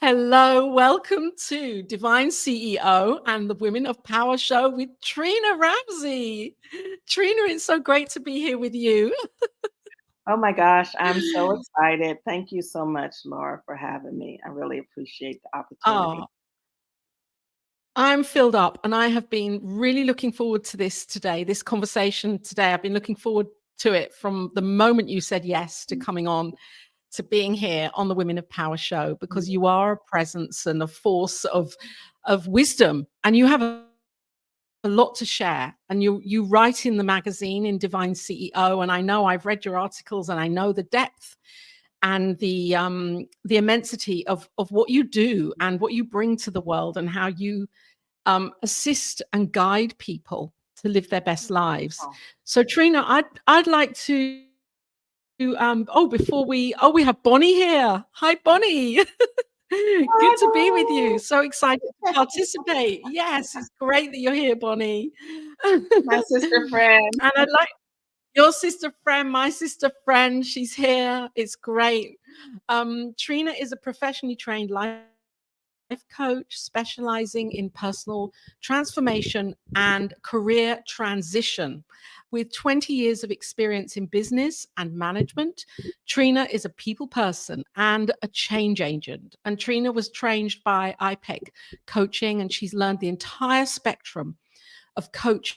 Hello, welcome to Divine CEO and the Women of Power show with Trina Ramsey. Trina, it's so great to be here with you. Oh my gosh, I'm so excited. Thank you so much, Laura, for having me. I really appreciate the opportunity. Oh, I'm filled up and I have been really looking forward to this today, this conversation today. I've been looking forward to it from the moment you said yes to coming on to being here on the Women of Power show, because you are a presence and a force of wisdom, and you have a lot to share, and you write in the magazine in Divine CEO, and I know I've read your articles and I know the depth and the immensity of what you do and what you bring to the world, and how you assist and guide people to live their best lives. Oh, So Trina, I'd like to we have Bonnie here. Hi, Bonnie. Good to be with you. So excited to participate. Yes, it's great that you're here, Bonnie. my sister friend. And I'd like your sister friend, my sister friend. She's here. It's great. Trina is a professionally trained life coach specializing in personal transformation and career transition. With 20 years of experience in business and management, Trina is a people person and a change agent. And Trina was trained by IPEC coaching, and she's learned the entire spectrum of coaching,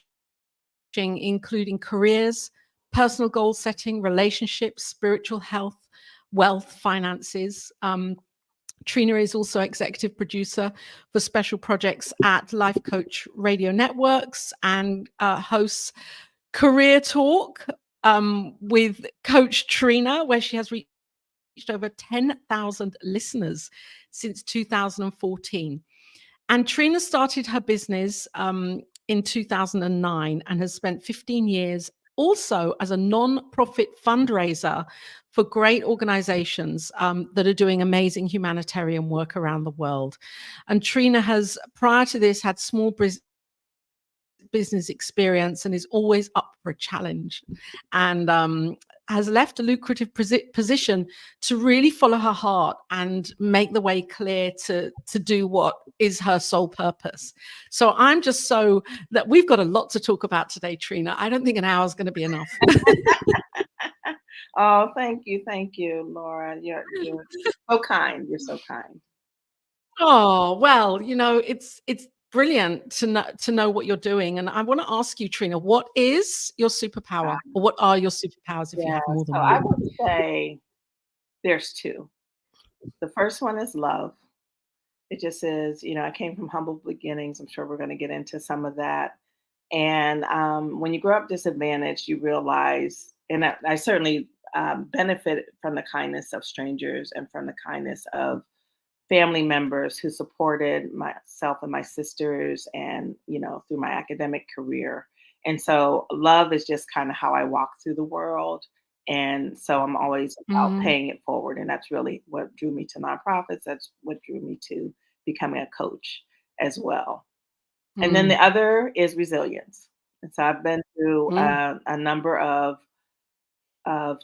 including careers, personal goal setting, relationships, spiritual health, wealth, finances. Trina is also executive producer for special projects at Life Coach Radio Networks, and hosts Career Talk with Coach Trina, where she has reached over 10,000 listeners since 2014. And Trina started her business in 2009 and has spent 15 years also as a non-profit fundraiser for great organizations that are doing amazing humanitarian work around the world. And Trina has, prior to this, had small business experience and is always up for a challenge, and has left a lucrative position to really follow her heart and make the way clear to do what is her sole purpose. So I'm just so that we've got a lot to talk about today, Trina. I don't think an hour is going to be enough. Oh, thank you, Laura. You're so kind. You're so kind. Oh, well, it's brilliant to know what you're doing. And I want to ask you, Trina, what is your superpower, or what are your superpowers if you Yeah, have more so than I one? would say there's two. The first one is love. It just is, I came from humble beginnings. I'm sure we're going to get into some of that. And when you grow up disadvantaged, you realize, and I certainly benefited from the kindness of strangers and from the kindness of family members who supported myself and my sisters, and through my academic career. And so love is just kind of how I walk through the world. And so I'm always about Mm, paying it forward, and that's really what drew me to nonprofits. That's what drew me to becoming a coach as well. And then mm, the other is resilience. And so I've been through mm. a number of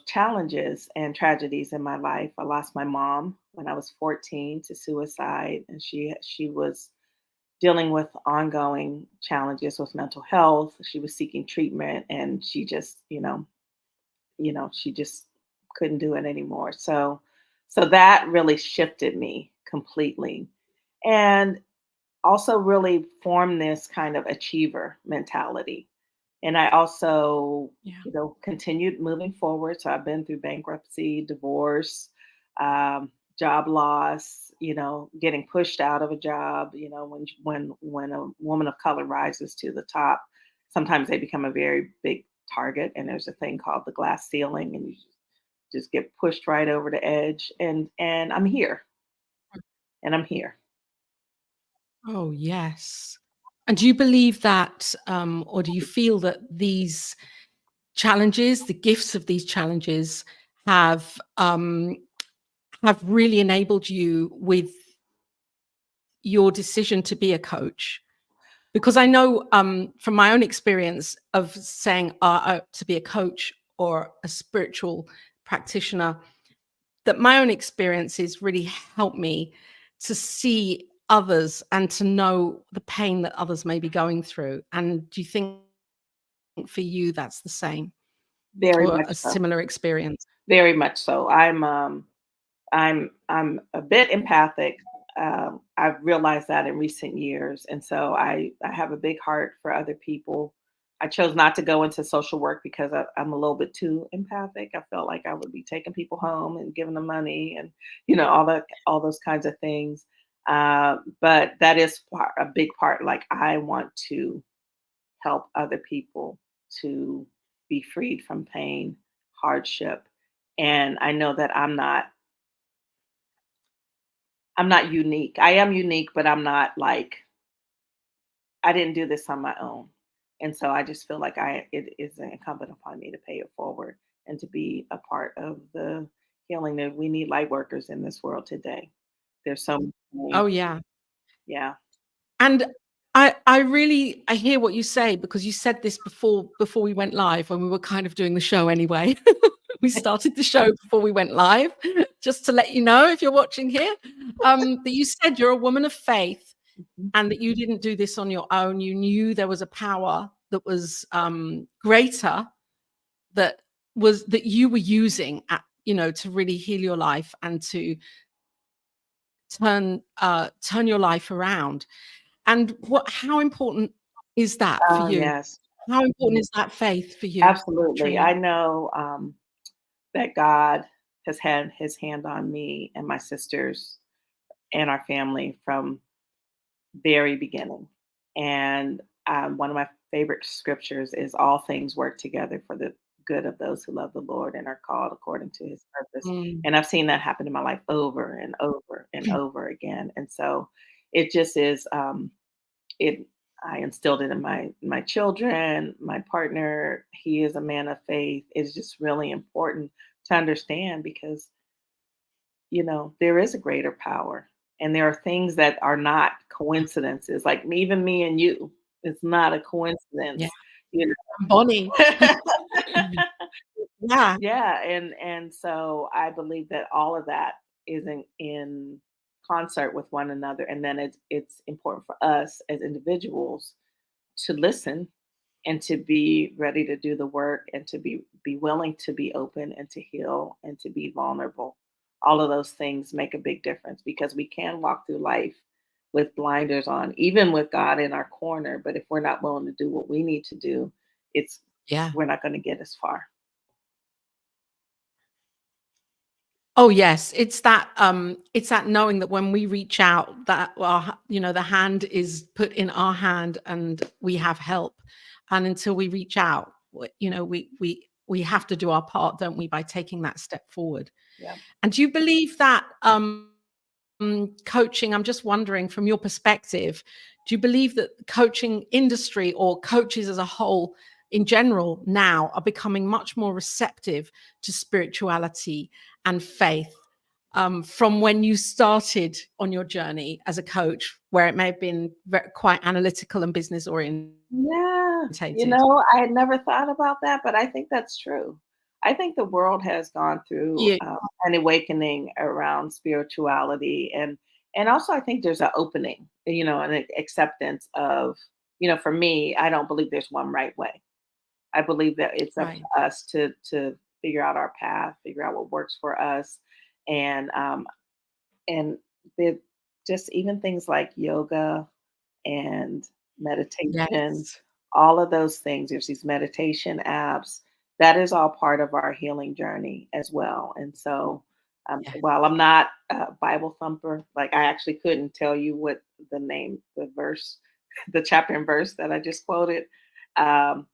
challenges and tragedies in my life. I lost my mom when I was 14 to suicide, and she was dealing with ongoing challenges with mental health. She was seeking treatment, and she just, she just couldn't do it anymore. So that really shifted me completely. And also really formed this kind of achiever mentality. And I also, Yeah. continued moving forward. So I've been through bankruptcy, divorce, job loss, getting pushed out of a job. When a woman of color rises to the top, sometimes they become a very big target. And there's a thing called the glass ceiling, and you just get pushed right over the edge. And I'm here, and I'm here. Oh, yes. And do you believe that, or do you feel that these challenges, the gifts of these challenges, have have really enabled you with your decision to be a coach? Because I know from my own experience of saying to be a coach or a spiritual practitioner, that my own experiences really help me to see others and to know the pain that others may be going through. And do you think for you that's the same Very or much a so. similar experience? Very much so. I'm a bit empathic. I've realized that in recent years, and so I have a big heart for other people. I chose not to go into social work because I'm a little bit too empathic. I felt like I would be taking people home and giving them money, and all those kinds of things. But that is a big part. Like I want to help other people to be freed from pain, hardship, and I know that I'm not unique. I am unique, but I'm not like I didn't do this on my own. And so I just feel like it is incumbent upon me to pay it forward and to be a part of the healing that we need light workers in this world today. There's so much pain. Oh yeah. Yeah. And I hear what you say because you said this before we went live when we were kind of doing the show anyway. We started the show before we went live, just to let you know if you're watching here, that you said you're a woman of faith Mhm. and that you didn't do this on your own. You knew there was a power that was greater that you were using to really heal your life and to turn your life around. And how important is that for you? Yes, How important is that faith for you, absolutely. Trina? I know that God has had his hand on me and my sisters and our family from very beginning. And one of my favorite scriptures is all things work together for the good of those who love the Lord and are called according to his purpose. Mm. And I've seen that happen in my life over and over and over again. And so it just is it I instilled it in my children, my partner, he is a man of faith. It's just really important to understand because there is a greater power. And there are things that are not coincidences. Like even me and you, it's not a Yeah, coincidence. You Bonnie. know? Yeah, Yeah, and so I believe that all of that is in concert with one another. And then it's important for us as individuals to listen and to be ready to do the work and to be willing to be open and to heal and to be vulnerable. All of those things make a big difference because we can walk through life with blinders on, even with God in our corner. But if we're not willing to do what we need to do, it's yeah. we're not going to get as far. Oh, yes, it's that knowing that when we reach out that, well, the hand is put in our hand and we have help. And until we reach out, we have to do our part, don't we, by taking that step forward. Yeah. And do you believe that coaching, I'm just wondering from your perspective, do you believe that the coaching industry or coaches as a whole in general now are becoming much more receptive to spirituality and faith from when you started on your journey as a coach, where it may have been quite analytical and business orientated? Yeah, I had never thought about that, but I think that's true. I think the world has gone through Yeah, an awakening around spirituality, and also I think there's an opening, an acceptance of, for me, I don't believe there's one right way. I believe that it's up right. to us to figure out our path, figure out what works for us, and and the just even things like yoga and meditation, Yes. all of those things. There's these meditation apps. That is all part of our healing journey as well. And so, Yeah. while I'm not a Bible thumper, like I actually couldn't tell you what the verse, the chapter and verse that I just quoted. Um,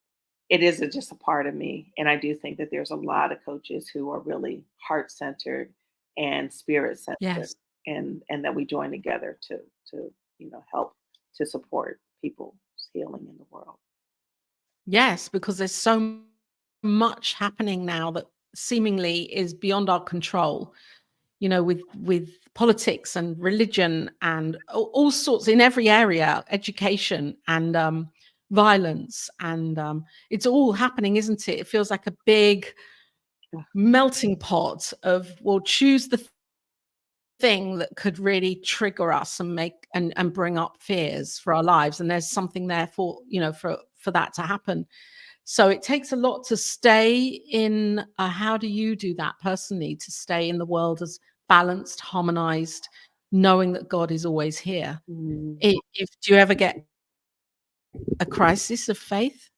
it is just a part of me. And I do think that there's a lot of coaches who are really heart centered and spirit centered, Yes. and that we join together to help to support people's healing in the world. Yes, because there's so much happening now that seemingly is beyond our control, with politics and religion and all sorts in every area, education and violence. And it's all happening, isn't it? It feels like a big melting pot of, we'll choose the thing that could really trigger us and make and bring up fears for our lives, and there's something there for, for that to happen. So it takes a lot to stay in. How do you do that personally, to stay in the world as balanced, harmonized, knowing that God is always here? Mm. If do you ever get a crisis of faith?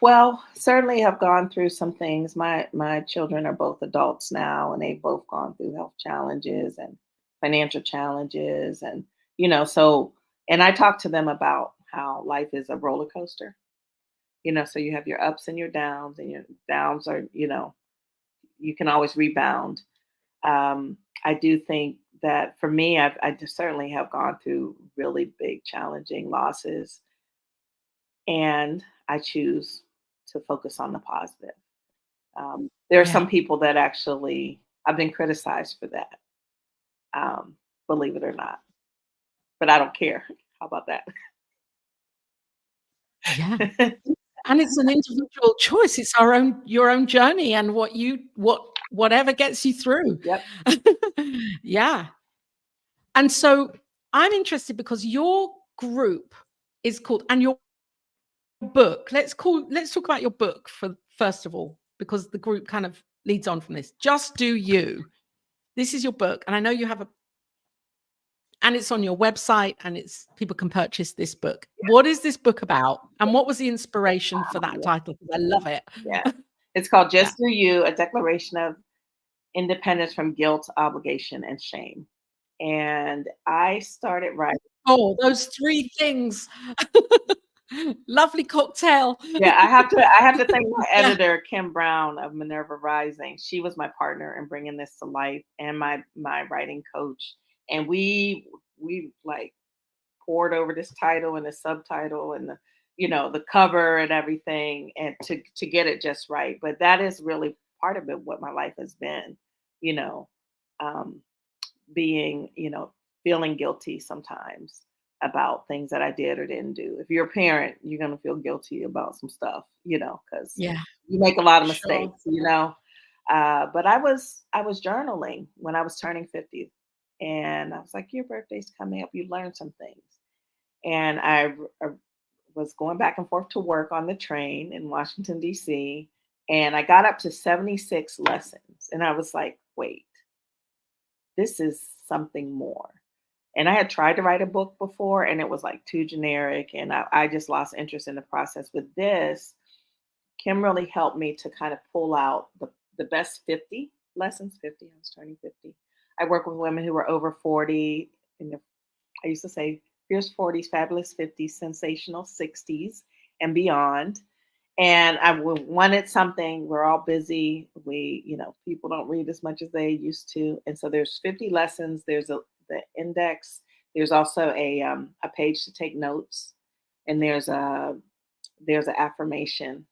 Well, certainly have gone through some things. My children are both adults now, and they've both gone through health challenges and financial challenges, and so and I talk to them about how life is a roller coaster. So you have your ups and your downs, and your downs are, you can always rebound. I do think that for me, I just certainly have gone through really big, challenging losses, and I choose to focus on the positive. There are Yeah. some people that actually I've been criticized for that, um, believe it or not, but I don't care. How about that? Yeah. And it's an individual choice. It's your own journey, and whatever gets you through. Yep. Yeah. And so I'm interested because your group is called, and your book, let's talk about your book for first of all, because the group kind of leads on from this. Just Do You. This is your book, and I know you have and it's on your website, and it's people can purchase this book. What is this book about, and what was the inspiration for that Yeah. title? Because I love it. Yeah. It's called Yeah. Just Do You, a declaration of independence from guilt, obligation, and shame. And I started writing. Oh, those three things. Lovely cocktail. Yeah, I have to thank my Yeah. editor, Kim Brown of Minerva Rising. She was my partner in bringing this to life, and my writing coach. And we like poured over this title and the subtitle and the cover and everything, and to get it just right. But that is really part of it, what my life has been, you know, um, being, feeling guilty sometimes about things that I did or didn't do. If you're a parent, you're going to feel guilty about some stuff, because Yeah, you make a lot of sure. mistakes. But I was journaling when I was turning 50, and I was like, your birthday's coming up. You learn some things, and I was going back and forth to work on the train in Washington D.C., and I got up to 76 lessons, and I was like, wait, this is something more. And I had tried to write a book before, and it was like too generic, and I just lost interest in the process. With this, Kim really helped me to kind of pull out the best 50 lessons. 50, I was turning 50. I work with women who are over 40. I used to say fierce 40s, fabulous 50s, sensational 60s, and beyond. And wanted something. We're all busy. People don't read as much as they used to. And so there's 50 lessons. There's the index. There's also a page to take notes, and there's an affirmation,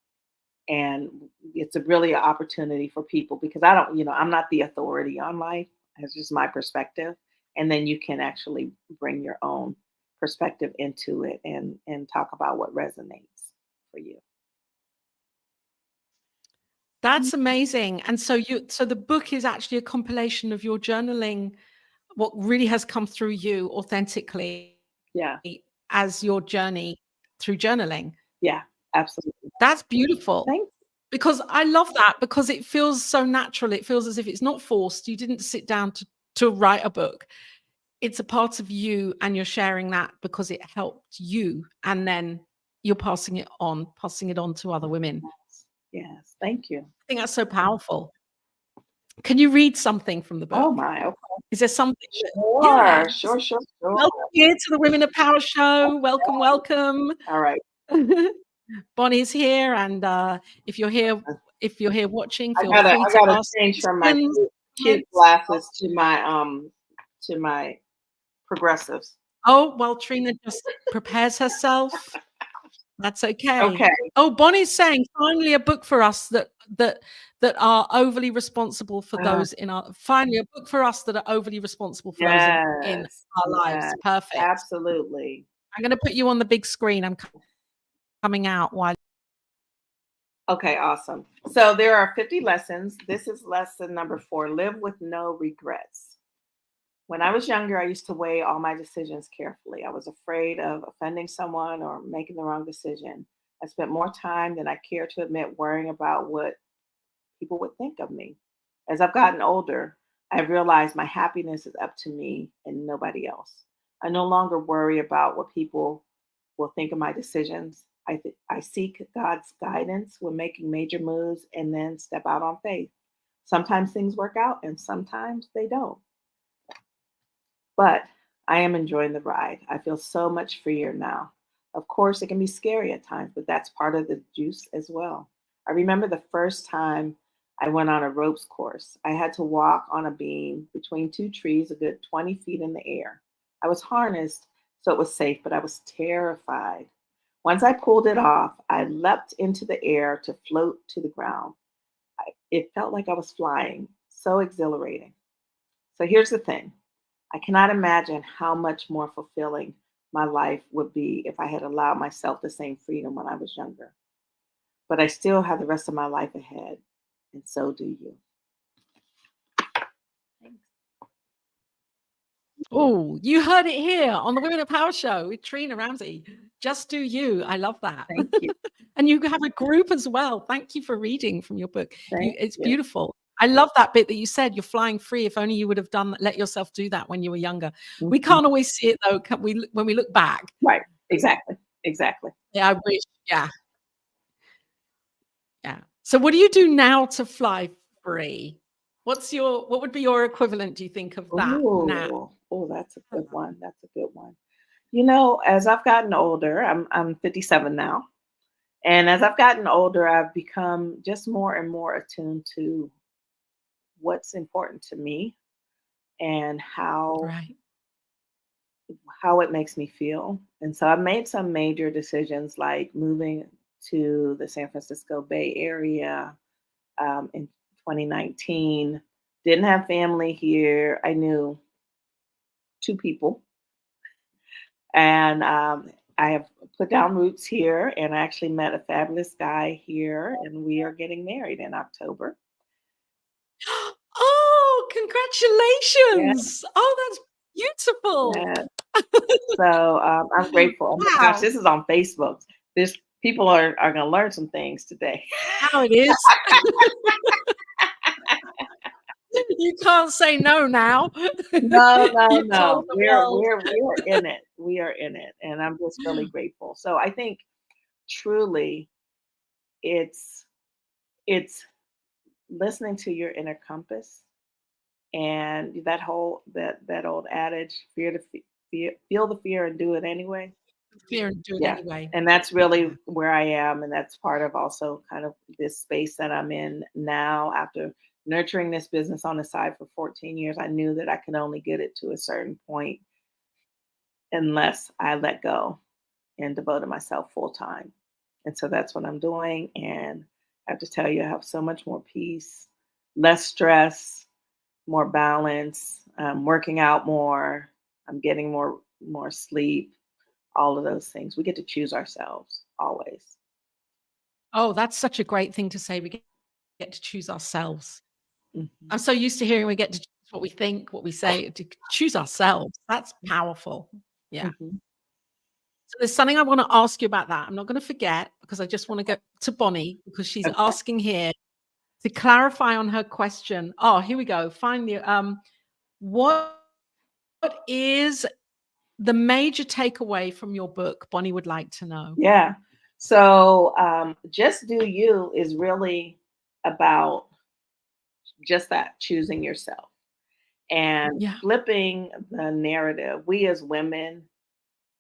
and it's a really an opportunity for people, because I don't, I'm not the authority on life. It's just my perspective, and then you can actually bring your own perspective into it, and talk about what resonates for you. That's amazing. And so the book is actually a compilation of your journaling, what really has come through you authentically Yeah, as your journey through journaling. yeah, absolutely. That's beautiful. Thank Because I love that, because it feels so natural. It feels as if it's not forced. You didn't sit down to write a book. It's a part of you, and you're sharing that because it helped you, and then you're passing it on to other women. Yes, thank you. I think that's so powerful. Can you read something from the Oh book? my, okay. Is there something that, yeah, Sure, sure, sure, sure. welcome here to the Women of Power show. Welcome, welcome. All right. Bonnie's here, and if you're here watching, I feel gotta free I to gotta ask change from my questions, kid comments. glasses to my progressives. Oh, while Trina just prepares herself, that's okay. Okay. Oh, Bonnie's saying, finally a book for us that are overly responsible for Uh, those in our finally a book for us that are overly responsible for those in yes. our Yes. lives. Perfect. Absolutely. I'm gonna put you on the big screen. I'm coming out while Okay, awesome. So there are 50 lessons. This is lesson number 4: live with no regrets. When I was younger, I used to weigh all my decisions carefully. I was afraid of offending someone or making the wrong decision. I spent more time than I care to admit worrying about what people would think of me. As I've gotten older, I've realized my happiness is up to me and nobody else. I no longer worry about what people will think of my decisions. I seek God's guidance when making major moves and then step out on faith. Sometimes things work out and sometimes they don't. But I am enjoying the ride. I feel so much freer now. Of course, it can be scary at times, but that's part of the juice as well. I remember the first time I went on a ropes course. I had to walk on a beam between two trees, a good 20 feet in the air. I was harnessed, so it was safe, but I was terrified. Once I pulled it off, I leapt into the air to float to the ground. It felt like I was flying, so exhilarating. So here's the thing: I cannot imagine how much more fulfilling my life would be if I had allowed myself the same freedom when I was younger. But I still have the rest of my life ahead, and so do you. Thanks. Oh, you heard it here on the Women of Power show with Trina Ramsey. Just do you. I love that. Thank you. And you have a group as well. Thank you for reading from your book. Thank It's you. beautiful. I love that bit that you said you're flying free. If only you would have let yourself do that when you were younger. We Mhm. can't always see it though, can we? When we look back. Right. Exactly. Exactly. Yeah, I wish. Yeah, yeah. So, what do you do now to fly free? What would be your equivalent? Do you think of that now? Oh, that's a good one. That's a good one. As I've gotten older, I'm 57 now, and as I've gotten older, I've become just more and more attuned to what's important to me and Right. how it makes me feel. And so I've made some major decisions like moving to the San Francisco Bay Area in 2019. Didn't have family here. I knew two people, and I have put down roots here. And I actually met a fabulous guy here, and we are getting married in October. Oh, Yeah, congratulations. Oh, that's beautiful. yeah. So I'm grateful. Oh my gosh, Wow. this is on Facebook. This People are going to learn some things today. How it is. You can't say no now. No, no, You've no. told the We're world. we're we are in it. We are in it, and I'm just really grateful. So I think truly, it's it's listening to your inner compass, and that old adage, feel the fear and do it anyway. Fear and do it Yeah, anyway. and that's Yeah. really where I am, and that's part of also kind of this space that I'm in now. After nurturing this business on the side for 14 years, I knew that I could only get it to a certain point unless I let go and devoted myself full time. And so that's what I'm doing. And I have to tell you, I have so much more peace, less stress, more balance. I'm working out more. I'm getting more sleep. All of those things. We get to choose ourselves always. Oh, that's such a great thing to say. We get to choose ourselves. Hmm. I'm so used to hearing we get to choose what we think, what we say, to choose ourselves. That's powerful. Yeah. Hmm. So there's something I want to ask you about that. I'm not going to forget because I just want to go to Bonnie because she's Okay. asking here to clarify on her question. Oh, here we go. Finally, what is the major takeaway from your book? Bonnie would like to know. Yeah. So just do you is really about just that, choosing yourself and Yeah. flipping the narrative. We as women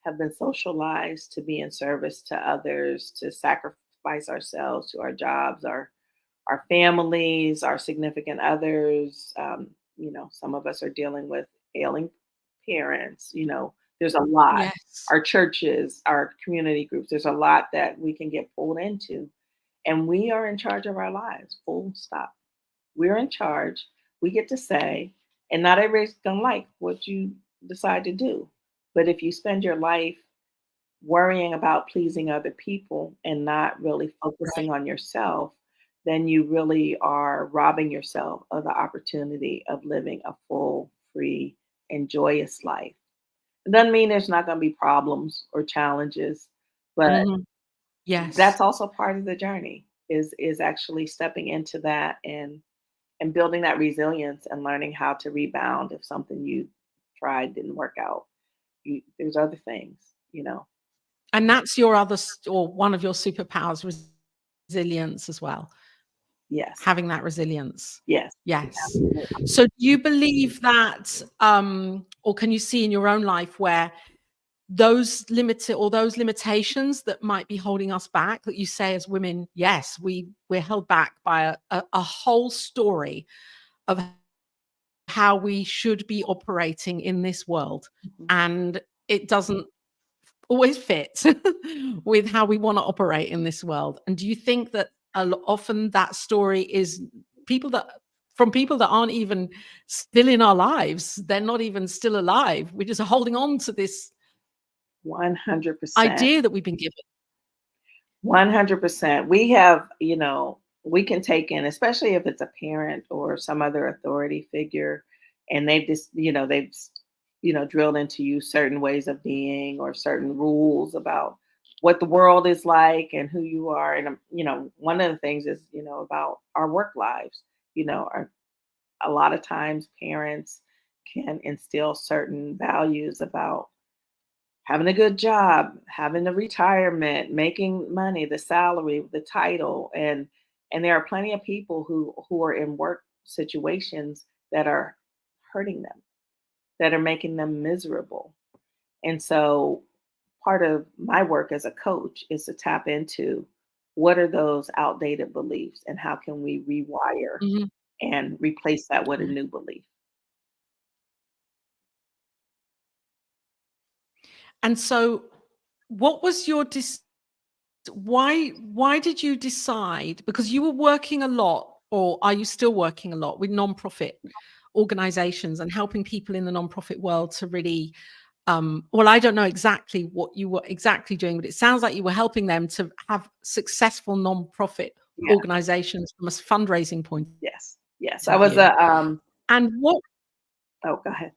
have been socialized to be in service to others, to sacrifice ourselves to our jobs, our families, our significant others. Some of us are dealing with ailing parents. There's a lot. Yes. Our churches, our community groups, there's a lot that we can get pulled into. And we are in charge of our lives, full stop. We're in charge. We get to say, and not everybody's going to like what you decide to do. But if you spend your life worrying about pleasing other people and not really focusing Right. on yourself, then you really are robbing yourself of the opportunity of living a full, free, and joyous life. It doesn't mean there's not going to be problems or challenges, but Mhm. Yes. that's also part of the journey is actually stepping into that and building that resilience and learning how to rebound if something you tried didn't work out. There's other things, you know. And that's your other or one of your superpowers, resilience as well, Yes. having that resilience. Yes. Yes. Absolutely. So do you believe that, or can you see in your own life where those limitations that might be holding us back, that you say as women, yes, we're held back by a whole story of how we should be operating in this world, Mhm. and it doesn't always fit with how we want to operate in this world. And do you think that often that story is people that from people that aren't even still in our lives? They're not even still alive. We're just holding on to this 100%. idea that we've been given. 100%. We have, we can take in, especially if it's a parent or some other authority figure, and they've just, drilled into you certain ways of being or certain rules about what the world is like and who you are. And, one of the things is, about our work lives, a lot of times parents can instill certain values about having a good job, having a retirement, making money, the salary, the title, and there are plenty of people who are in work situations that are hurting them, that are making them miserable. And so part of my work as a coach is to tap into what are those outdated beliefs and how can we rewire Mhm. and replace that with a Yeah. new belief. And so what was your why did you decide, because you were working a lot, or are you still working a lot with nonprofit organizations and helping people in the nonprofit world to really well, I don't know exactly what you were exactly doing, but it sounds like you were helping them to have successful nonprofit Yeah. organizations from a fundraising point Yes. Yes. I of was view. a And what oh, go ahead.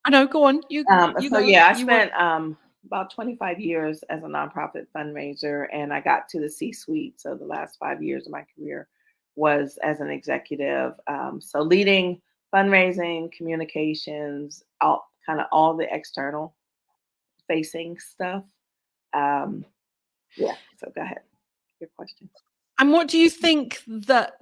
I know, go on. You So go. yeah, I You were spent about 25 years as a nonprofit fundraiser, and I got to the C-suite. So the last 5 years of my career was as an executive. So leading fundraising, communications, all the external facing stuff. Um, yeah. So go ahead. Your question. and what do you think that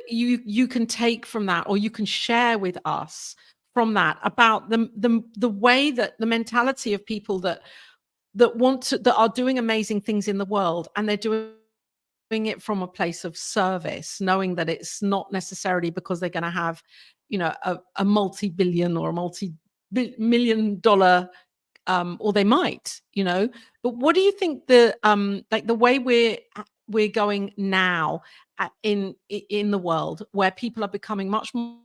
you can take from that, or you can share with us from that, about the way that the mentality of people that are doing amazing things in the world, and they're doing it from a place of service, knowing that it's not necessarily because they're going to have, a multi-billion or a multi-million dollar, or they might, but what do you think like the way we're going now, in the world, where people are becoming much more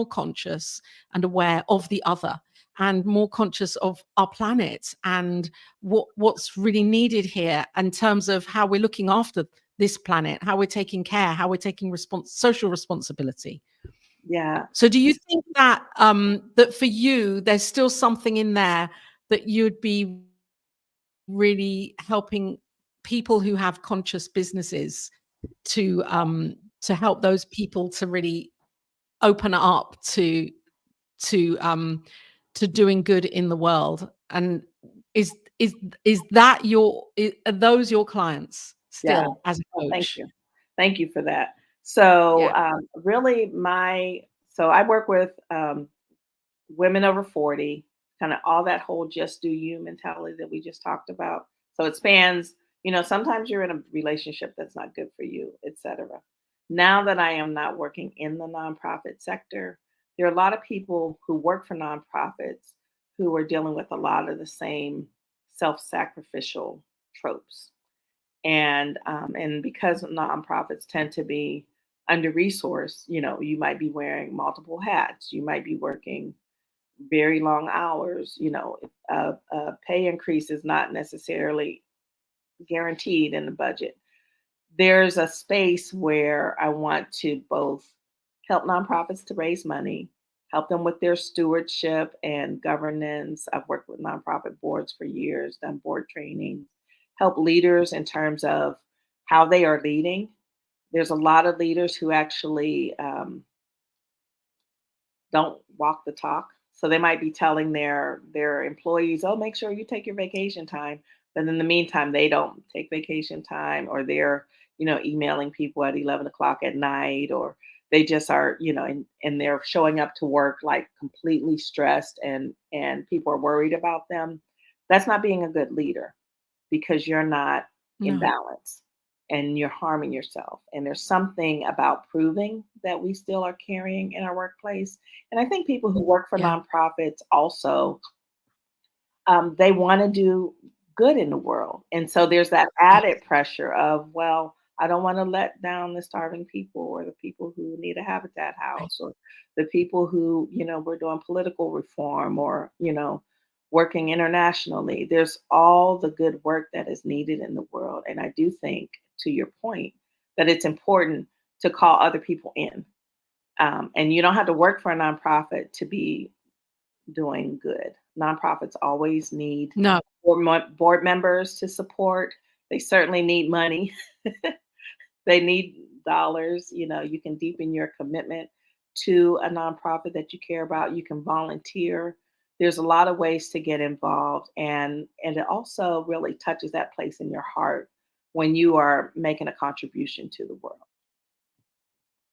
conscious and aware of the other, and more conscious of our planet, and what's really needed here in terms of how we're looking after this planet, how we're taking care, how we're taking social responsibility. Yeah. So do you think that that for you there's still something in there that you'd be really helping people who have conscious businesses to help those people to really open up to um to doing good in the world? And is is is that are those your clients Yeah. still as a Oh, thank coach? you. Thank you for that. So Yeah. really so I work with women over 40, kind of all that whole just do you mentality that we just talked about. So it spans, sometimes you're in a relationship that's not good for you, etc. Now that I am not working in the nonprofit sector, there are a lot of people who work for nonprofits who are dealing with a lot of the same self-sacrificial tropes. And because nonprofits tend to be under resourced, you might be wearing multiple hats. You might be working very long hours, pay increase is not necessarily guaranteed in the budget. There's a space where I want to both help nonprofits to raise money, help them with their stewardship and governance. I've worked with nonprofit boards for years, done board training, help leaders in terms of how they are leading. There's a lot of leaders who actually don't walk the talk. So they might be telling their employees, "Oh, make sure you take your vacation time," but in the meantime, they don't take vacation time, or they're emailing people at 11 o'clock at night, or they just are and they're showing up to work like completely stressed, and people are worried about them. That's not being a good leader because you're not in No. balance and you're harming yourself. And there's something about proving that we still are carrying in our workplace. And I think people who work for Yeah. nonprofits also, they want to do good in the world. And so there's that added Yes. pressure of, well, I don't want to let down the starving people or the people who need a habitat Right. house or the people who, we're doing political reform or, working internationally. There's all the good work that is needed in the world. And I do think, to your point, that it's important to call other people in. And you don't have to work for a nonprofit to be doing good. Nonprofits always need No. board members to support. They certainly need money. They need dollars. You can deepen your commitment to a nonprofit that you care about. You can volunteer. There's a lot of ways to get involved, and it also really touches that place in your heart when you are making a contribution to the world.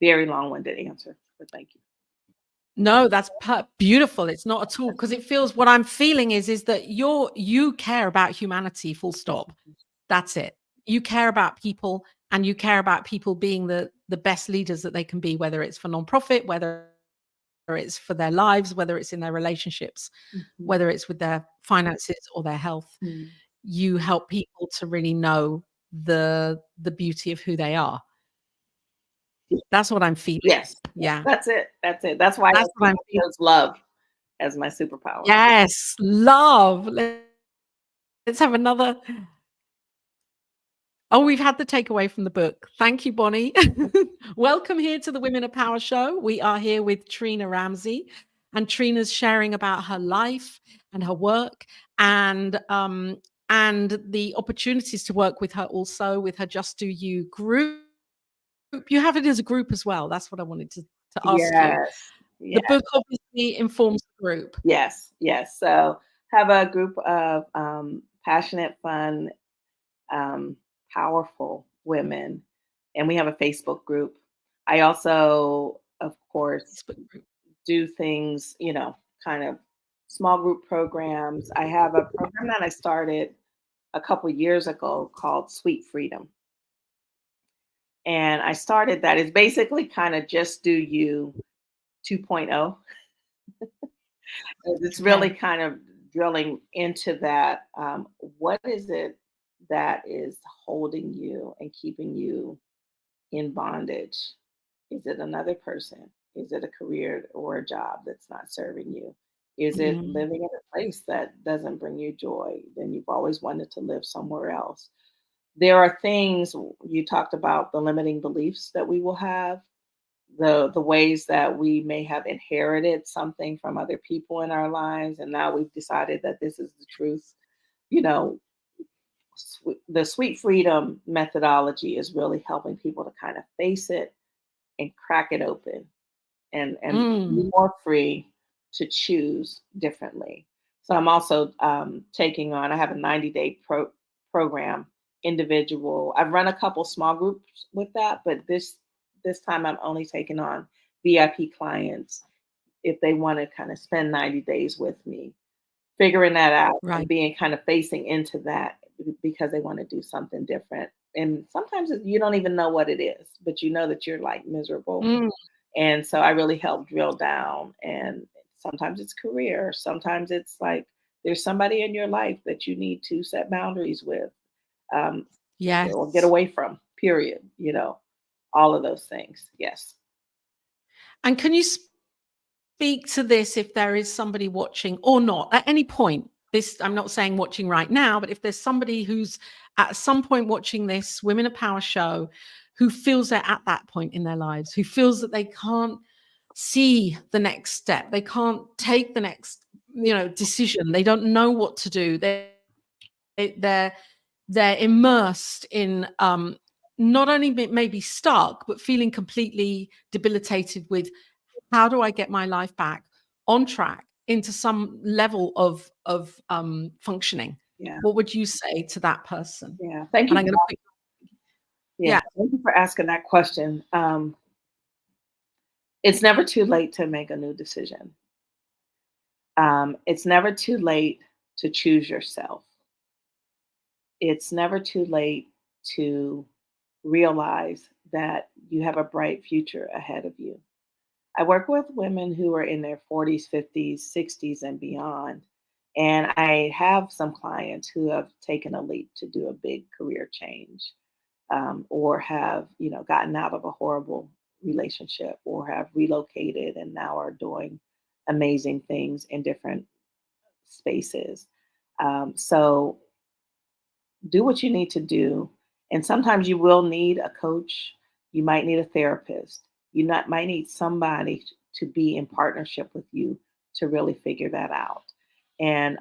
Very long-winded answer, but thank you. No, that's beautiful. It's not at all because it feels what I'm feeling is that you care about humanity, full stop. That's it. You care about people and you care about people being the best leaders that they can be, whether it's for nonprofit, whether it's for their lives, whether it's in their relationships, Mhm. whether it's with their finances or their health. Mm. You help people to really know the beauty of who they are. That's what I'm feeling. Yes, Yeah. that's it. That's it. That's why That's what I'm I feeling. chose love as my superpower. Yes, love. Let's have another. Oh, we've had the takeaway from the book. Thank you, Bonnie. Welcome here to the Women of Power show. We are here with Trina Ramsey, and Trina's sharing about her life and her work and the opportunities to work with her also with her Just Do You group. You have it as a group as well. That's what I wanted to ask you. Yes. The Yes. book obviously informs the group. Yes. Yes. So have a group of passionate, fun, um, powerful women, and we have a Facebook group. I also, of course, Facebook group. do things, kind of small group programs. I have a program that I started a couple years ago called Sweet Freedom. And I started that. It's basically kind of Just Do You 2.0. It's really Okay. kind of drilling into that. What is it that is holding you and keeping you in bondage? Is it another person? Is it a career or a job that's not serving you? Is it Mm. living in a place that doesn't bring you joy? Then you've always wanted to live somewhere else. There are things you talked about, the limiting beliefs that we will have, the ways that we may have inherited something from other people in our lives, and now we've decided that this is the truth. You know, the sweet freedom methodology is really helping people to kind of face it and crack it open and Mm. be more free to choose differently. So I'm also taking on. I have a 90-day program, individual. I've run a couple small groups with that, but this time I'm only taking on VIP clients if they want to kind of spend 90 days with me, figuring that out and Right. being kind of facing into that because they want to do something different. And sometimes you don't even know what it is, but you know that you're like miserable, Mm. and so I really help drill down. And sometimes it's career, sometimes it's like there's somebody in your life that you need to set boundaries with, um, or get Yes. away from, period. All of those things. Yes. And can you speak to this if there is somebody watching or not at any point. This, I'm not saying watching right now, but if there's somebody who's at some point watching this Women of Power show who feels they're at that point in their lives, who feels that they can't see the next step, they can't take the next, decision, they don't know what to do, they're immersed in not only maybe stuck, but feeling completely debilitated with how do I get my life back on track into some level of functioning? Yeah. What would you say to that person? Yeah. Thank And you. I'm going to put, Yeah. yeah, Thank you for asking that question. It's never too late to make a new decision. It's never too late to choose yourself. It's never too late to realize that you have a bright future ahead of you. I work with women who are in their 40s, 50s, 60s, and beyond. And I have some clients who have taken a leap to do a big career change, or have, gotten out of a horrible relationship, or have relocated and now are doing amazing things in different spaces. So do what you need to do. And sometimes you will need a coach. You might need a therapist. Might need somebody to be in partnership with you to really figure that out. And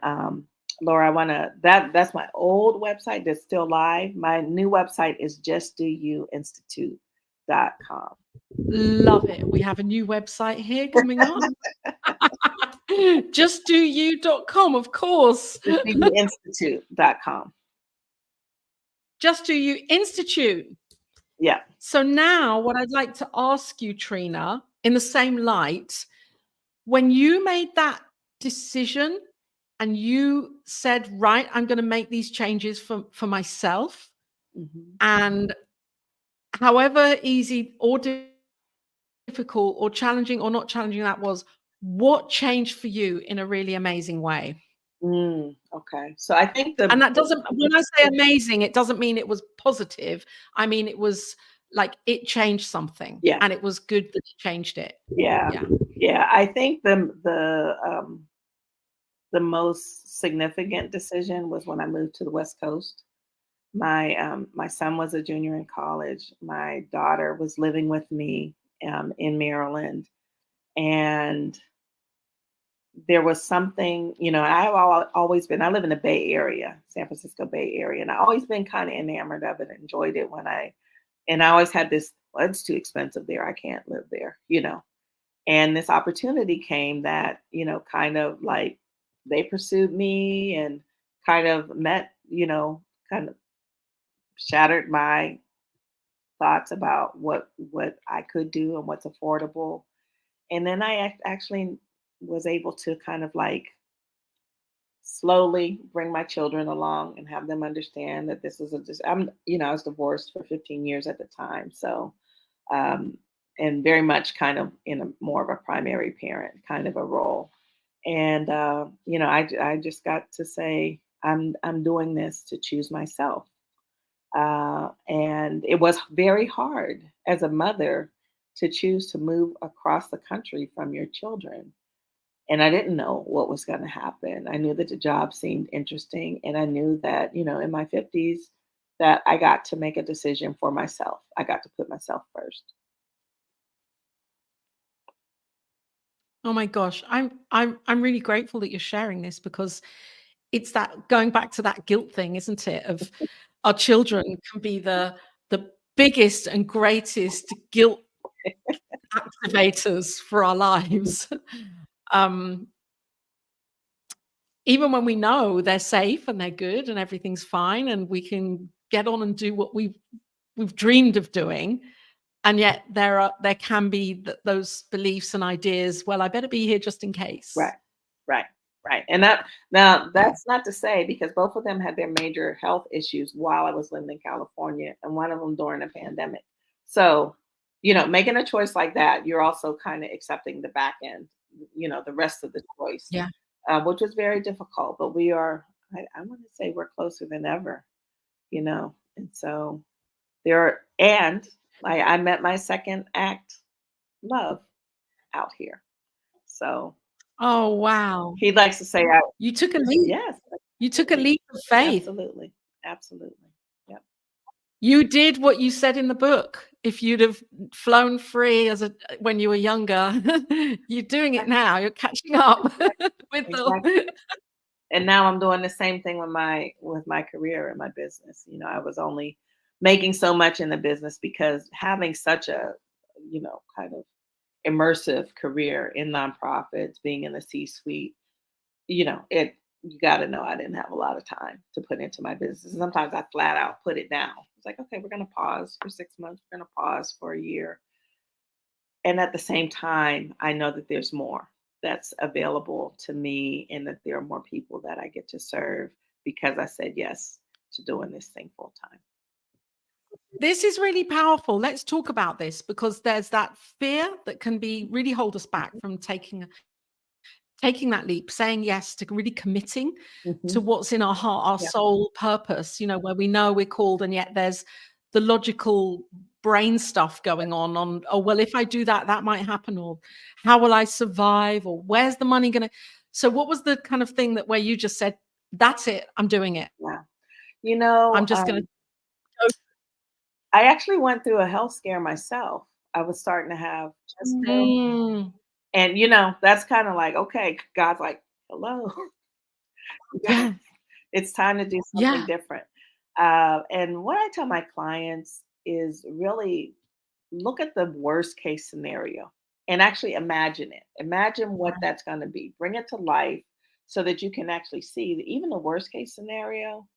Laura, I want to that's my old website that's still live. My new website is justdoyouinstitute.com. love it. We have a new website here coming up. Justdoyou.com, of course. Justdoyouinstitute.com. Just Do You Institute. Yeah. So now what I'd like to ask you, Trina, in the same light, when you made that decision and you said, right, I'm going to make these changes for myself, Mhm. and however easy or difficult or challenging or not challenging that was, what changed for you in a really amazing way? Okay. So I think And that doesn't, when I say amazing, it doesn't mean it was positive. I mean, it was like it changed something yeah. and it was good that it changed it. Yeah. Yeah. Yeah. I think the most significant decision was when I moved to the West Coast. My son was a junior in college. My daughter was living with me in Maryland, and there was something, always been. I live in the Bay Area, San Francisco Bay Area, and I always been kind of enamored of it. Enjoyed it and I always had this. Well, it's too expensive there. I can't live there. And this opportunity came that, kind of like they pursued me and kind of kind of shattered my thoughts about what I could do and what's affordable. And then I actually was able to kind of like slowly bring my children along and have them understand that this is I was divorced for 15 years at the time. So, um, and very much kind of in a more of a primary parent kind of a role. And I just got to say I'm doing this to choose myself. And it was very hard as a mother to choose to move across the country from your children. And I didn't know what was going to happen. I knew that the job seemed interesting. And I knew that, in my 50s, that I got to make a decision for myself. I got to put myself first. Oh my gosh. I'm really grateful that you're sharing this because it's that going back to that guilt thing, isn't it? Of our children can be the biggest and greatest guilt activators for our lives. um, Even when we know they're safe and they're good and everything's fine and we can get on and do what we've dreamed of doing, and yet there can be those beliefs and ideas. Well, I better be here just in case. Right, right, right. And that's not to say because both of them had their major health issues while I was living in California, and one of them during the pandemic. So, making a choice like that, you're also kind of accepting the back end, the rest of the choice, Yeah. which was very difficult. But we are, I want to say, we're closer than ever. And so and I met my second act love out here. So Oh, wow. he likes to say, I, You took a leap. yes, You took a absolutely. leap of faith. Absolutely. Absolutely. Yep. You did what you said in the book. If you'd have flown free as a when you were younger, you're doing it now. You're catching up with Exactly. the And now I'm doing the same thing with my career and my business. I was only making so much in the business because having such a, kind of immersive career in nonprofits, being in the C-suite, it you got to know I didn't have a lot of time to put into my business. Sometimes I flat out put it down. It's like, okay, we're going to pause for 6 months. We're going to pause for a year. And at the same time, I know that there's more that's available to me and that there are more people that I get to serve because I said yes to doing this thing full time. This is really powerful. Let's talk about this because there's that fear that can be really hold us back from taking that leap, saying yes to really committing Hmm. to what's in our heart, our Yeah. soul purpose, where we know we're called, and yet there's the logical brain stuff going on, oh, well, if I do that, that might happen, or how will I survive, or where's the money gonna. So what was the kind of thing that where you just said, that's it, I'm doing it. Yeah. You know, I'm just gonna um, go. I actually went through a health scare myself. I was starting to have chest pain. Mm, And, that's kind of like, okay, God's like, hello, yeah, it's time to do something yeah, different. And what I tell my clients is really look at the worst case scenario and actually imagine it. Imagine what right, that's going to be. Bring it to life so that you can actually see that even the worst case scenario,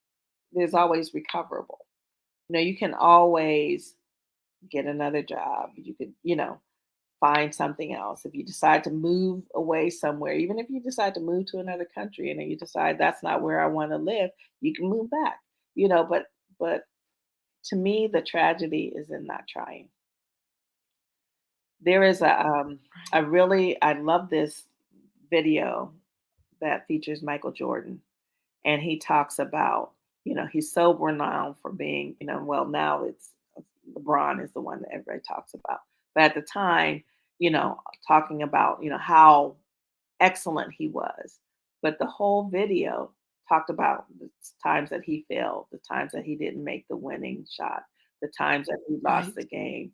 there's always recoverable. You can always get another job. You could, find something else. If you decide to move away somewhere, even if you decide to move to another country and then you decide that's not where I want to live, you can move back. But to me, the tragedy is in not trying. There is right, I love this video that features Michael Jordan, and he talks about, he's so renowned for being, well, now it's LeBron is the one that everybody talks about. But at the time, talking about, how excellent he was. But the whole video talked about the times that he failed, the times that he didn't make the winning shot, the times that he lost right, the game,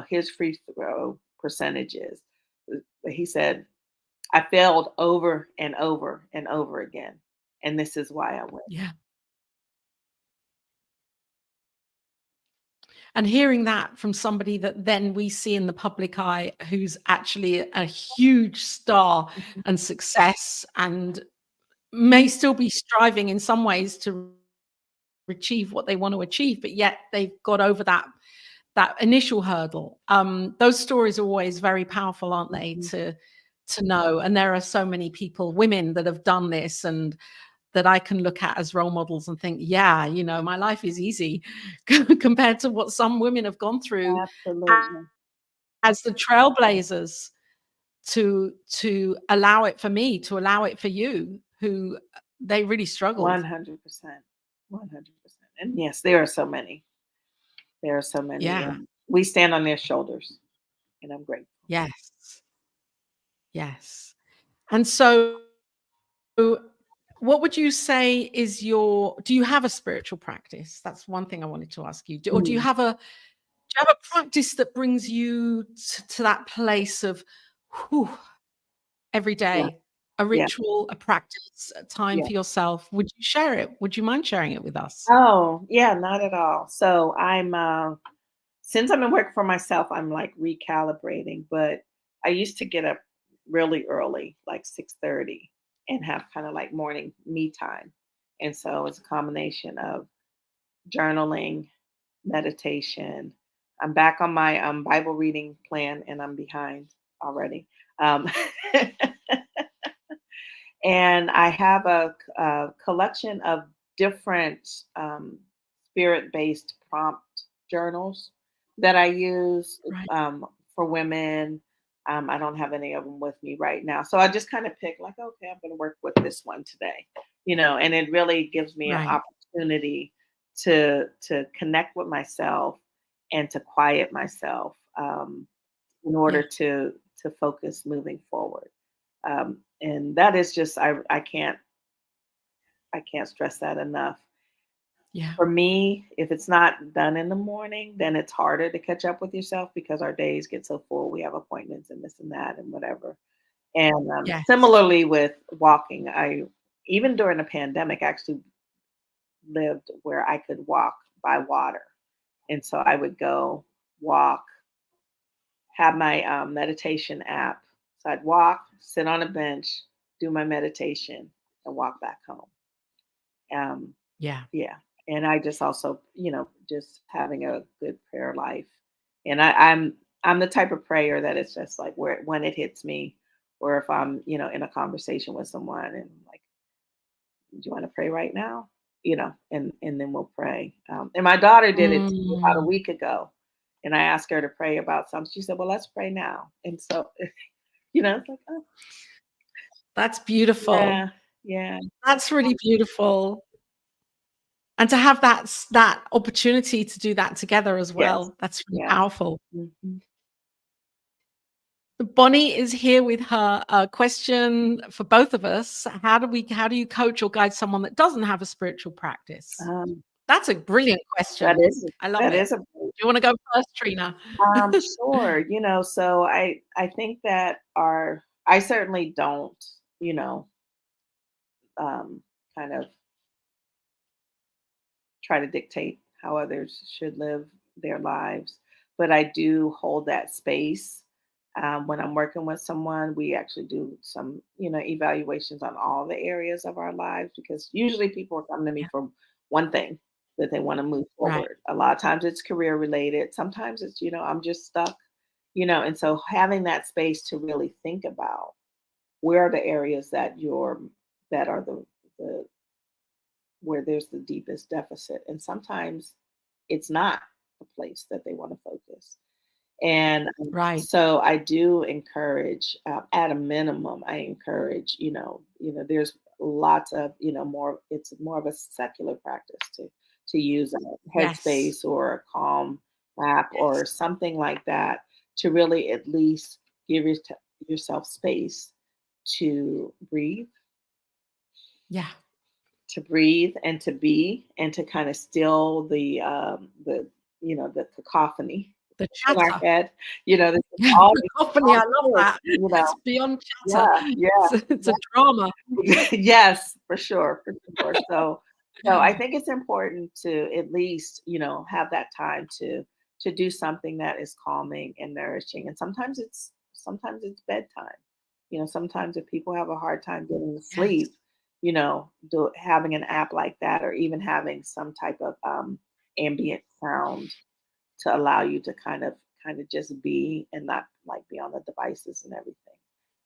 his free throw percentages. He said, I failed over and over and over again. And this is why I win. yeah. And hearing that from somebody that then we see in the public eye who's actually a huge star Mhm. and success and may still be striving in some ways to achieve what they want to achieve, but yet they've got over that initial hurdle. Those stories are always very powerful, aren't they, Mhm. to know. And there are so many people, women that have done this and that I can look at as role models and think, yeah, my life is easy compared to what some women have gone through Absolutely. as the trailblazers to allow it for me, to allow it for you, who they really struggled. 100%. 100%. And yes, there are so many. There are so many. Yeah. And we stand on their shoulders, and I'm grateful. Yes. Yes. And so what would you say is do you have a spiritual practice? That's one thing I wanted to ask you. Or do you Mm, have a practice that brings you to that place of whew, every yeah, day, a yeah, ritual, a practice, a time yeah. for yourself? Would you share it? Would you mind sharing it with us? Oh, yeah, not at all. So since I'm in work for myself, I'm like recalibrating, but I used to get up really early, like 6:30, and have kind of like morning me time. And so it's a combination of journaling, meditation. I'm back on my Bible reading plan and I'm behind already. Um, and I have a collection of different spirit based prompt journals that I use Right. for women. I don't have any of them with me right now. So I just kind of pick, like, okay, I'm going to work with this one today, and it really gives me an Right. opportunity to connect with myself and to quiet myself in Yeah. order to focus moving forward. And that is just I can't stress that enough. Yeah. For me, if it's not done in the morning, then it's harder to catch up with yourself because our days get so full. We have appointments and this and that and whatever. And Yes. similarly with walking, I even during the pandemic actually lived where I could walk by water. And so I would go walk, have my meditation app. So I'd walk, sit on a bench, do my meditation, and walk back home. Um, Yeah. yeah. And I just also, just having a good prayer life. And I'm the type of prayer that it's just like where when it hits me, or if I'm, in a conversation with someone and I'm like, do you want to pray right now? And then we'll pray. And my daughter did it about a Mm, week ago. And I asked her to pray about something. She said, well, let's pray now. And so, it's like, oh, that's beautiful. yeah, yeah, That's really beautiful. And to have that opportunity to do that together as yes, well, that's really yeah. powerful. Mhm. Bonnie is here with her question for both of us. How do you coach or guide someone that doesn't have a spiritual practice? Um, That's a brilliant that question. is I love that it. is a Do you wanna go first, Trina? sure. So I think that our I certainly don't, you know, kind of try to dictate how others should live their lives. But I do hold that space. When I'm working with someone, we actually do some, evaluations on all the areas of our lives because usually people come to me Yeah, for one thing that they want to move right, forward. A lot of times it's career related. Sometimes it's, I'm just stuck, and so having that space to really think about where are the areas that are the where there's the deepest deficit. And sometimes it's not the place that they want to focus. And right. so I do encourage, at a minimum, I encourage, there's lots of, more, it's more of a secular practice to use a Yes, headspace or a calm app or yes. something like that to really at least give yourself space to breathe Yeah, and to be and to kind of still the cacophony the in our chatter. head. There's Yeah, all cacophony, I all love this, that. It's beyond chatter. yeah, yeah, It's a drama. yes, for sure, for sure. So I think it's important to at least, have that time to do something that is calming and nourishing. And sometimes it's bedtime. Sometimes if people have a hard time getting to Yes, sleep, having an app like that or even having some type of ambient sound to allow you to kind of just be and not like be on the devices and everything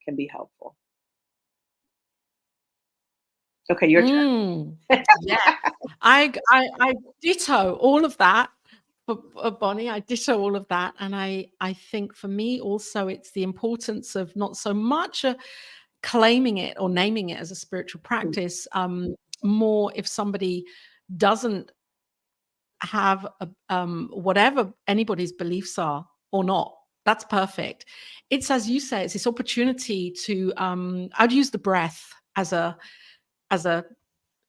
can be helpful. Okay, your mm, turn. yes. I ditto all of that for Bonnie. I ditto all of that, and I think for me also it's the importance of not so much claiming it or naming it as a spiritual practice. More if somebody doesn't have whatever anybody's beliefs are or not. That's perfect. It's as you say, it's this opportunity to. I'd use the breath as a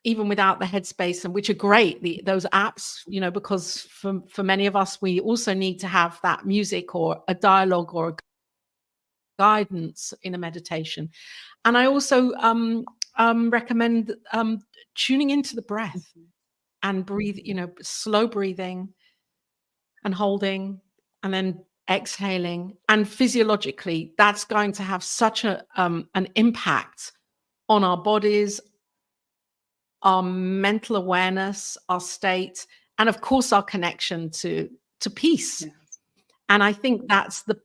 even without the headspace and which are great those apps because for many of us we also need to have that music or a dialogue or a guidance in a meditation. And I also recommend tuning into the breath Mhm. and breathe, slow breathing and holding and then exhaling. And physiologically that's going to have such an impact on our bodies, our mental awareness, our state, and of course our connection to peace. Yes. And I think that's the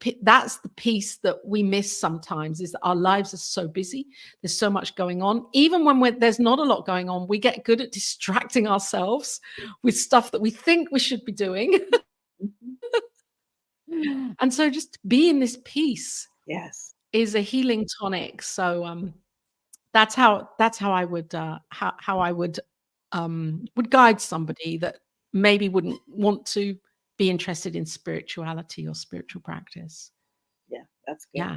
piece that we miss sometimes is that our lives are so busy. There's so much going on. Even when there's not a lot going on, we get good at distracting ourselves with stuff that we think we should be doing. Mhm. And so just be in this peace Yes. is a healing tonic. So that's how I how I would guide somebody that maybe wouldn't want to be interested in spirituality or spiritual practice. Yeah, that's good. Yeah.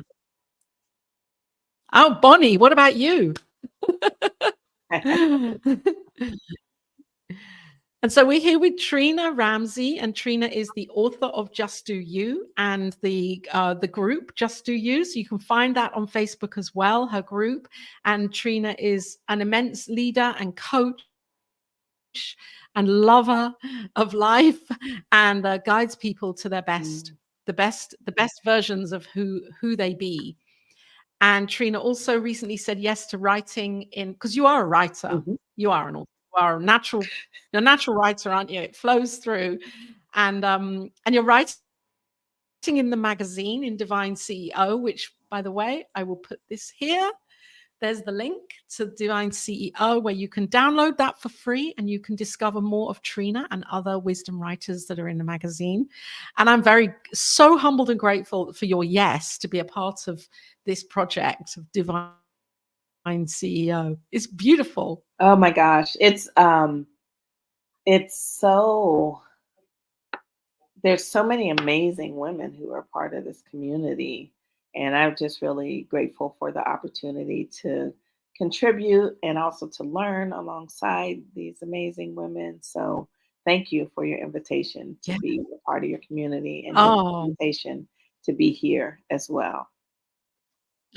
Oh, Bonnie, what about you? And so we're here with Trina Ramsey, and Trina is the author of Just Do You and the group Just Do You. So you can find that on Facebook as well, her group. And Trina is an immense leader and coach and lover of life, and guides people to their best, Mm. the best versions of who they be. And Trina also recently said yes to writing in, because you are a writer. Mhm. You are an author. You are you're a natural writer, aren't you? It flows through. And you're writing in the magazine in Divine CEO, which, by the way, I will put this here. There's the link to Divine CEO where you can download that for free and you can discover more of Trina and other wisdom writers that are in the magazine. And I'm so humbled and grateful for your yes to be a part of this project of Divine CEO. It's beautiful. Oh my gosh, it's so there's so many amazing women who are part of this community, and I'm just really grateful for the opportunity to contribute and also to learn alongside these amazing women. So thank you for your invitation to Yeah. be a part of your community and your Oh, invitation to be here as well.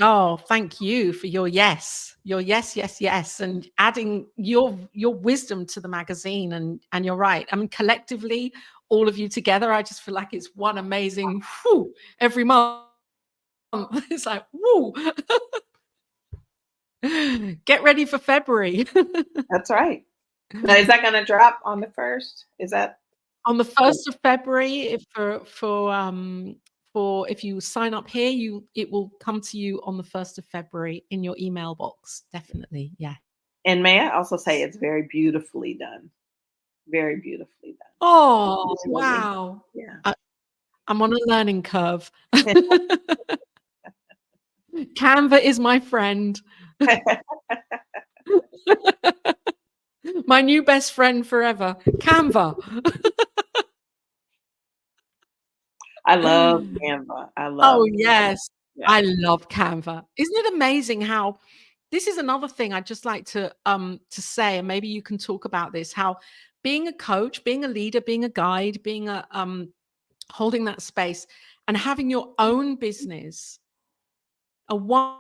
oh, thank you for your yes, yes, yes, and adding your wisdom to the magazine. And you're right. I mean, collectively, all of you together, I just feel like it's one amazing whew, every month. It's like woo. Get ready for February. That's right. Now, is that going to drop on the first? Is that On the 1st of February, if for if you sign up here, it will come to you on the 1st of February in your email box. Definitely. Yes. and may I also say it's very beautifully done. Very beautifully done. Oh, It's really, wow. yeah. I'm on a learning curve. Canva is my friend. My new best friend forever. Canva. I love Canva. I Oh, love Canva. yes. Yeah. I love Canva. Isn't it amazing how this is another thing I'd just like to say, and maybe you can talk about this, how being a coach, being a leader, being a guide, being a holding that space and having your own business, a one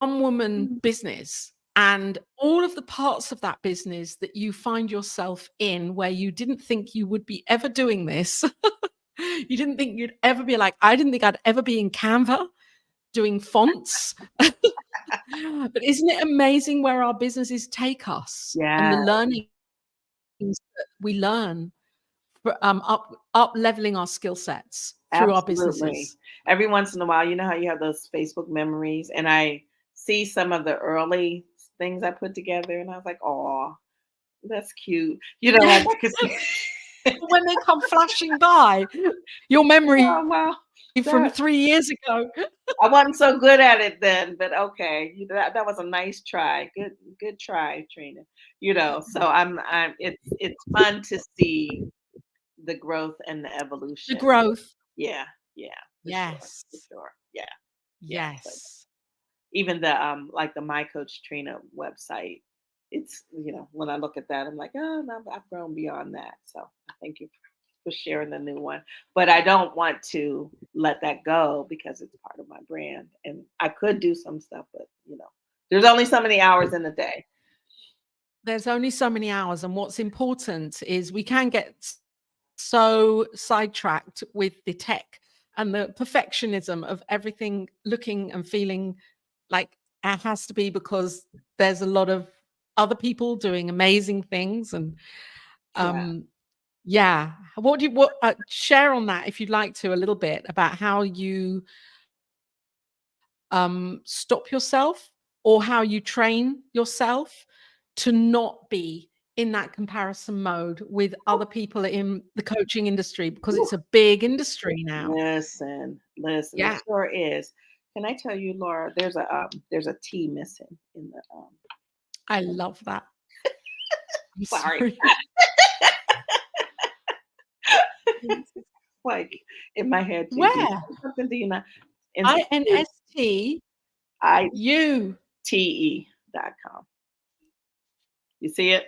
woman Mm. business, and all of the parts of that business that you find yourself in where you didn't think you would be ever doing this. You didn't think you'd ever be like, I didn't think I'd ever be in Canva doing fonts. But isn't it amazing where our businesses take us and the Yeah, learnings that we learn for, up leveling our skill sets through our absolutely. businesses? Every once in a while, you know how you have those Facebook memories, and I see some of the early things I put together, and I was like, "Oh, that's cute." You know, like I could see. When they come flashing by, your memory Oh wow, from that 3 years ago. I wasn't so good at it then, but okay, that was a nice try. Good try, Trina. You know, so I'm it's fun to see the growth and the The evolution. growth. Yeah, yeah, for sure, for Yes. sure. Yeah, yeah. So Yes. even the like the My Coach Trina website, it's when I look at that, I'm like, oh no, I've grown beyond that. So thank you for sharing the new one. But I don't want to let that go because it's part of my brand, and I could do some stuff, but there's only so many hours in the day. There's only so many hours, and what's important is we can get so sidetracked with the tech and the perfectionism of everything looking and feeling like it has to be, because there's a lot of other people doing amazing things. And Yeah, um yeah, what share on that, if you'd like to, a little bit about how you stop yourself, or how you train yourself to not be in that comparison mode with other people in the coaching industry, because whew. it's a big industry now. Listen, it Yeah, sure is. Can I tell you, Laura? There's a T missing in the I love that. I'm Sorry. sorry. Like in my head too. Do you Where? know something? Do you not? In the T, INST. You. ite.com. You see it?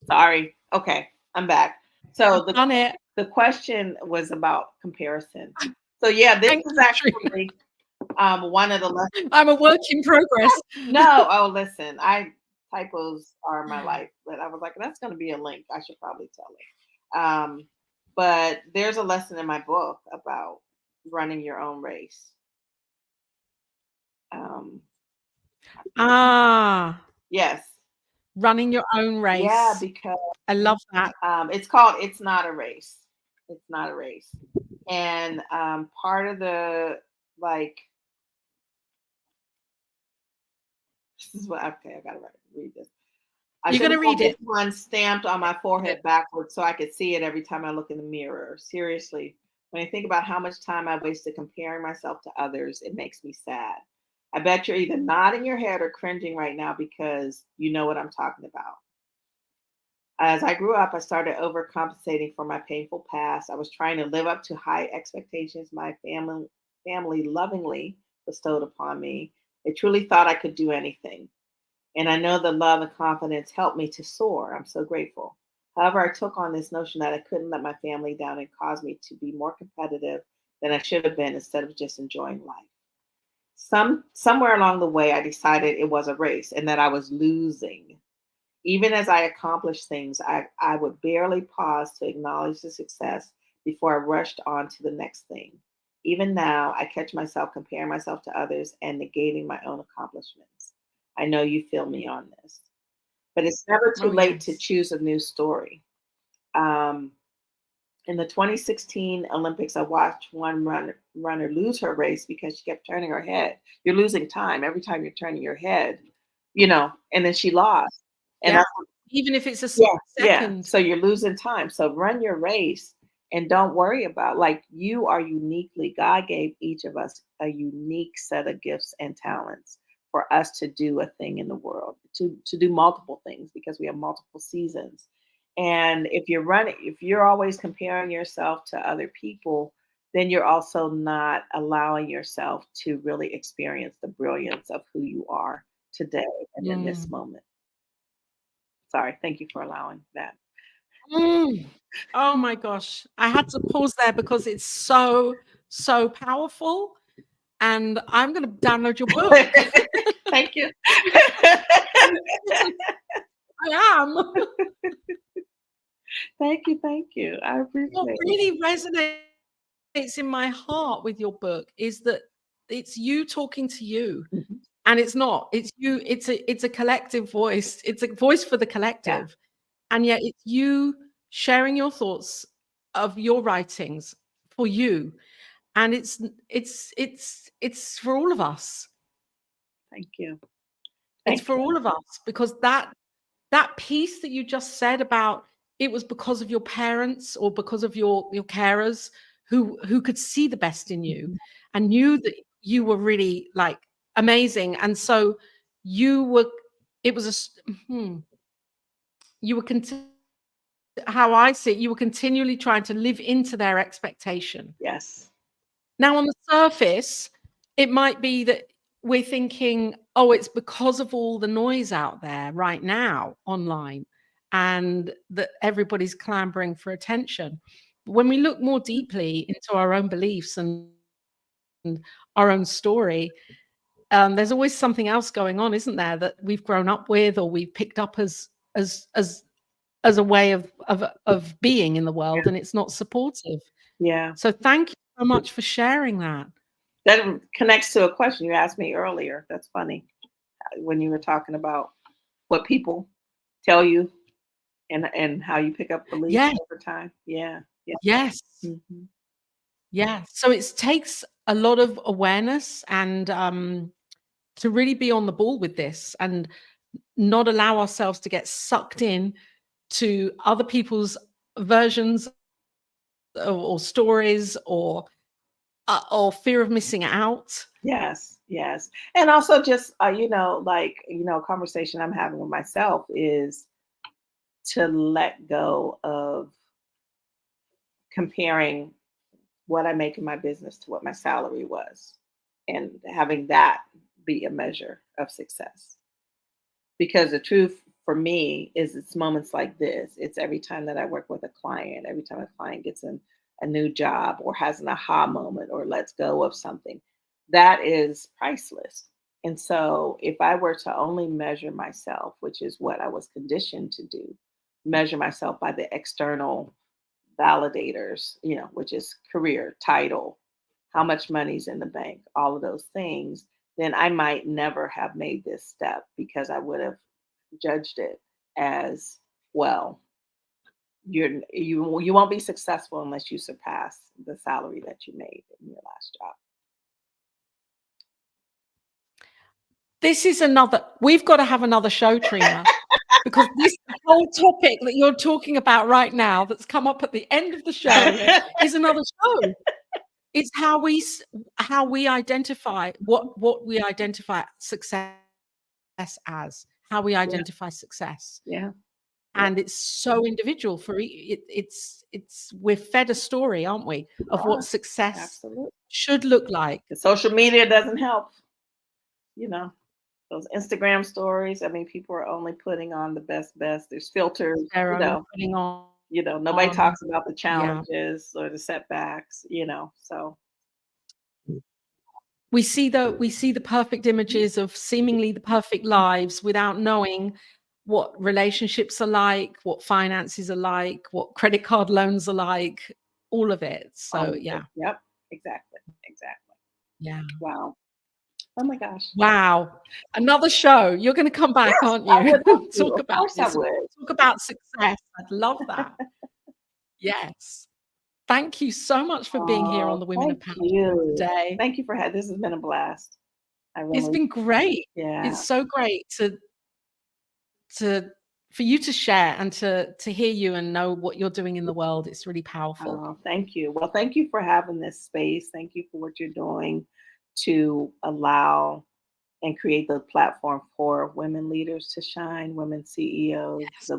Sorry. Okay, I'm back. I've So done it. the question was about comparison. So yeah, this Thank is you, Trina. actually one of the lessons. I'm a work in progress. No, oh listen, I typos are my life, but I was like, that's going to be a link. I should probably tell it. But there's a lesson in my book about running your own race. Um, Ah, yes, running your own yeah, race. because I love that. it's called "It's Not a Race." It's not a race, and part of the like this is what okay, I gotta read this. I You're should going have to had read this it. one stamped on my Read forehead it. backwards so I could see it every time I look in the mirror. Seriously, when I think about how much time I wasted comparing myself to others, it makes me sad. I bet you're either nodding your head or cringing right now because you know what I'm talking about. As I grew up, I started overcompensating for my painful past. I was trying to live up to high expectations my family lovingly bestowed upon me. They truly thought I could do anything. And I know the love and confidence helped me to soar. I'm so grateful. However, I took on this notion that I couldn't let my family down and caused me to be more competitive than I should have been instead of just enjoying life. Somewhere along the way I decided it was a race and that I was losing. Even as I accomplished things, I would barely pause to acknowledge the success before I rushed on to the next thing. Even now, I catch myself comparing myself to others and negating my own accomplishments. I know you feel me on this, but it's never too Oh, late to yes. choose a new story. Um, in the 2016 Olympics, I watched one runner lose her race because she kept turning her head. You're losing time every time you're turning your head, and then she lost. And Yeah. I Even if it's a Yeah, split yeah. second. So you're losing time. So run your race and don't worry about like you are uniquely God gave each of us a unique set of gifts and talents for us to do a thing in the world, to do multiple things because we have multiple seasons. And if you're always comparing yourself to other people, then you're also not allowing yourself to really experience the brilliance of who you are today and in this Mm. moment. Sorry, thank you for allowing that. Mm. Oh my gosh. I had to pause there because it's so, so powerful. And I'm going to download your book. Thank you. I am. Thank you, thank you. I What appreciate it. really resonates in my heart with your book is that it's you talking to you. Mhm. And it's not. It's you. It's a collective voice. It's a voice for the Yeah, collective. And yet it's you sharing your thoughts of your writings for you. And it's for all of us. thank you. It's Thank for you. all of us because that piece that you just said about it was because of your parents or because of your carers who could see the best in you Mhm. and knew that you were really like amazing. And so you were it was you were how I see it, you were continually trying to live into their expectation. Yes. Now, on the surface, it might be that we're thinking, oh, it's because of all the noise out there right now online and that everybody's clamoring for attention. But when we look more deeply into our own beliefs and our own story, there's always something else going on, isn't there, that we've grown up with or we've picked up as as as a way of being in the world, and it's not supportive. Yeah. So thank you so much for sharing that. That connects to a question you asked me earlier. That's funny when you were talking about what people tell you and how you pick up beliefs Yeah. over time. Yeah. Yeah. Yes. Hmm. Yeah. So it takes a lot of awareness and to really be on the ball with this and not allow ourselves to get sucked in to other people's versions or stories or fear of missing out. Yes. Yes. And also just conversation I'm having with myself is to let go of comparing what I make in my business to what my salary was. and having that be a measure of success. Because the truth for me is it's moments like this. It's every time that I work with a client, every time a client gets a new job or has an aha moment or lets go of something, that is priceless. And so if I were to only measure myself, which is what I was conditioned to do, measure myself by the external validators, which is career, title, how much money's in the bank, all of those things, then I might never have made this step because I would have judged it as, well, you won't be successful unless you surpass the salary that you made in your last job. This is we've got to have another show, Trina, because this whole topic that you're talking about right now that's come up at the end of the show is another show. It's how we identify what we identify success as, how we identify success. Yeah. And it's so individual for it's we're fed a story, aren't we, of what success Absolutely should look like. The social media doesn't help. Those Instagram stories. I mean, people are only putting on the best. There's filters. They're only putting on. Nobody talks about the challenges or the setbacks. So we see the perfect images of seemingly the perfect lives without knowing what relationships are like, what finances are like, what credit card loans are like, all of it. So yeah. Yep. Exactly. Yeah. Wow. Oh my gosh. Wow. Another show. You're going to come back, aren't you? I would love to. Talk Of about course this. I would. Talk about success. I'd love that. Yes. Thank you so much for being here on the Women of Power Show today. Thank you for having. This has been a blast. It's been great. Yeah. It's so great for you to share and to hear you and know what you're doing in the world. It's really powerful. Oh, thank you. Well, thank you for having this space. Thank you for what you're doing to allow and create the platform for women leaders to shine, women CEOs. Yes.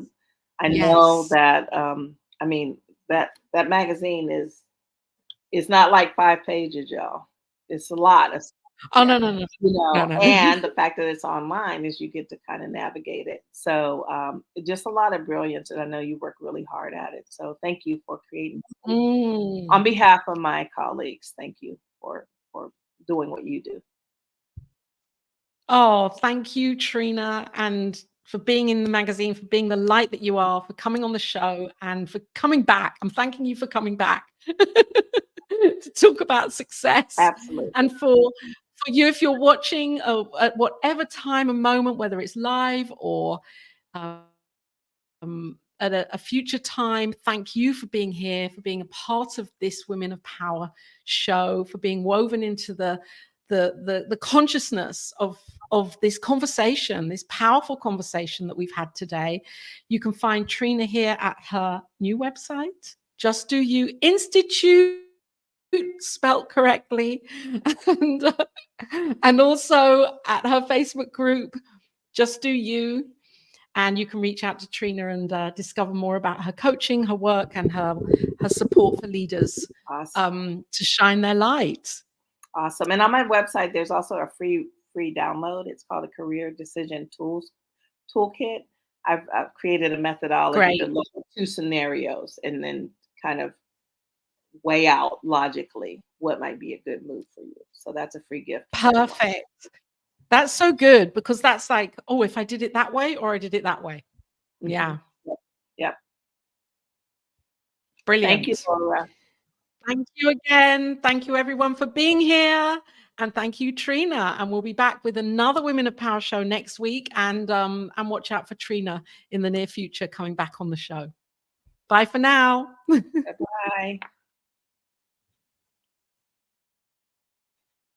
I know that that magazine is not like 5 pages, y'all. It's a lot of stuff. Oh, no. No. And the fact that it's online is you get to kind of navigate it. So just a lot of brilliance, and I know you work really hard at it. So thank you for creating. On behalf of my colleagues, thank you for doing what you do. Oh, thank you, Trina, and for being in the magazine, for being the light that you are, for coming on the show, and for coming back. I'm thanking you for coming back to talk about success. Absolutely. And for you, if you're watching at whatever time and moment, whether it's live or at a future time, thank you for being here, for being a part of this Women of Power show, for being woven into the consciousness of this conversation, this powerful conversation that we've had today. You can find Trina here at her new website, Just Do You Institute, spelt correctly, and also at her Facebook group, Just Do You. And you can reach out to Trina and discover more about her coaching, her work, and her support for leaders to shine their light. Awesome. And on my website, there's also a free download. It's called a Career Decision Toolkit. I've created a methodology to look at 2 scenarios and then kind of weigh out logically what might be a good move for you. So that's a free gift. Perfect. That's so good, because that's like, oh, if I did it that way or I did it that way. Mm-hmm. Yeah. Yep. Brilliant. Thank you, Laura. Thank you again. Thank you, everyone, for being here. And thank you, Trina. And we'll be back with another Women of Power show next week. And watch out for Trina in the near future coming back on the show. Bye for now. Bye.